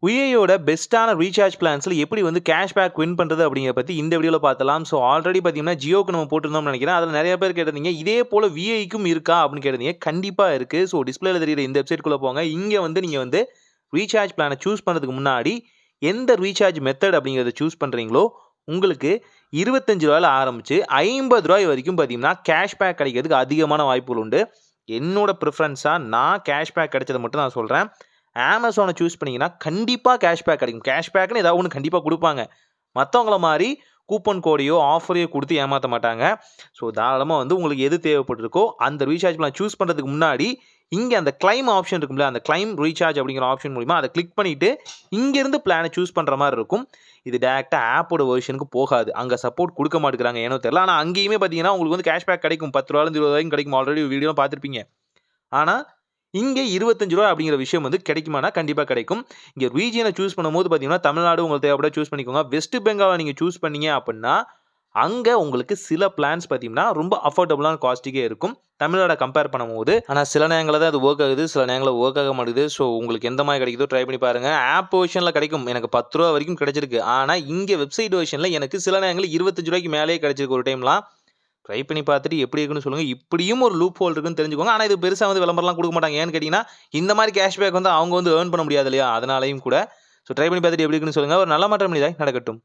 விஐயோட பெஸ்ட்டான ரீசார்ஜ் பிளான்ஸில் எப்படி வந்து கேஷ்பேக் வின் பண்ணுறது அப்படிங்கிற பற்றி இந்த வீடியோவில் பார்த்தலாம். ஸோ ஆல்ரெடி பார்த்தீங்கன்னா ஜியோக்கு நம்ம போட்டிருந்தோம்னு நினைக்கிறேன். அதில் நிறைய பேர் கேட்டிருந்தீங்க இதே போல் விஐக்கும் இருக்கா அப்படின்னு கேட்டிருந்தீங்க. கண்டிப்பாக இருக்குது. ஸோ டிஸ்பிளேல தெரியுற இந்த வெப்சைட்குள்ளே போங்க. இங்கே வந்து நீங்கள் வந்து ரீசார்ஜ் பிளானை சூஸ் பண்ணுறதுக்கு முன்னாடி எந்த ரீசார்ஜ் மெத்தட் அப்படிங்கிறத சூஸ் பண்ணுறீங்களோ உங்களுக்கு ரூ. 25 ஆரம்பித்து ரூ. 50 வரைக்கும் பார்த்தீங்கன்னா கேஷ்பேக் கிடைக்கிறதுக்கு அதிகமான வாய்ப்புகள் உண்டு. என்னோட ப்ரிஃபரன்ஸாக நான் கேஷ்பேக் கிடைச்சதை மட்டும் நான் சொல்கிறேன். அமேசானை சூஸ் பண்ணிங்கன்னா கண்டிப்பாக கேஷ்பேக் கிடைக்கும். கேஷ்பேக்னு ஏதாவது ஒன்று கண்டிப்பாக கொடுப்பாங்க. மற்றவங்கள மாதிரி கூப்பன் கோடையோ ஆஃபரையோ கொடுத்து ஏமாற்ற மாட்டாங்க. ஸோ தாராளமாக வந்து உங்களுக்கு எது தேவைப்பட்டிருக்கோ அந்த ரீசார்ஜ் பிளான் சூஸ் பண்ணுறதுக்கு முன்னாடி இங்கே அந்த கிளைம் ஆப்ஷன் இருக்கும்ல, அந்த கிளைம் ரீசார்ஜ் அப்படிங்கிற ஆப்ஷன் மூலிமா அதை கிளிக் பண்ணிவிட்டு இங்கேருந்து பிளானை சூஸ் பண்ணுற மாதிரி இருக்கும். இது டேரெக்டாக ஆப்போட வெர்ஷனுக்கு போகாது. அங்கே சப்போர்ட் கொடுக்க மாட்டேங்கிறாங்க ஏனோ தெரியல. ஆனால் அங்கேயுமே பார்த்தீங்கன்னா உங்களுக்கு வந்து கேஷ்பேக் கிடைக்கும். ரூ. 10 வரைக்கும் கிடைக்கும். ஆல்ரெடி வீடியோ பார்த்துருப்பீங்க. ஆனால் இங்கே ரூ. 25 அப்படிங்கிற விஷயம் வந்து கிடைக்குமானா கண்டிப்பாக கிடைக்கும். இங்கே ரீஜியனை சூஸ் பண்ணும்போது பார்த்தீங்கன்னா தமிழ்நாடு உங்களுக்கு தேவைப்பட சூஸ் பண்ணிக்கோங்க. வெஸ்ட் பெங்காலை நீங்கள் சூஸ் பண்ணீங்க அப்படின்னா அங்கே உங்களுக்கு சில பிளான்ஸ் பார்த்தீங்கன்னா ரொம்ப அஃபோர்டபுளான காஸ்ட்டுக்கே இருக்கும் தமிழ்நாடை கம்பேர் பண்ணும்போது. ஆனால் சில நேரங்களில் தான் அது ஒர்க் ஆகுது, சில நேரங்களில் ஒர்க் ஆக மாட்டேங்குது. ஸோ உங்களுக்கு எந்த மாதிரி கிடைக்குதோ ட்ரை பண்ணி பாருங்கள். ஆப் வெர்ஷனில் கிடைக்கும். எனக்கு ரூ. 10 வரைக்கும் கிடைச்சிருக்கு. ஆனால் இங்கே வெப்சைட் வெர்ஷனில் எனக்கு சில நேரங்களில் ரூ. 25 மேலேயே கிடைச்சிருக்கு ஒரு டைம்லாம். ட்ரை பண்ணி பார்த்துட்டு எப்படி இருக்குன்னு சொல்லுங்கள். இப்படியும் ஒரு லூப் ஹோல் இருக்குன்னு தெரிஞ்சுக்கோங்க. ஆனால் இது பெருசாக வந்து விளம்பரம்லாம் கொடுக்க மாட்டாங்க. ஏன்னு கேட்டிங்கன்னா இந்த மாதிரி கேஷ்பேக் வந்து அவங்க வந்து ஏர்ன் பண்ண முடியாது இல்லையா, அதனாலையும் கூட. ஸோ ட்ரை பண்ணி பார்த்துட்டு எப்படி இருக்குன்னு சொல்லுங்கள். ஒரு நல்ல மாற்றம் நடக்கட்டும்.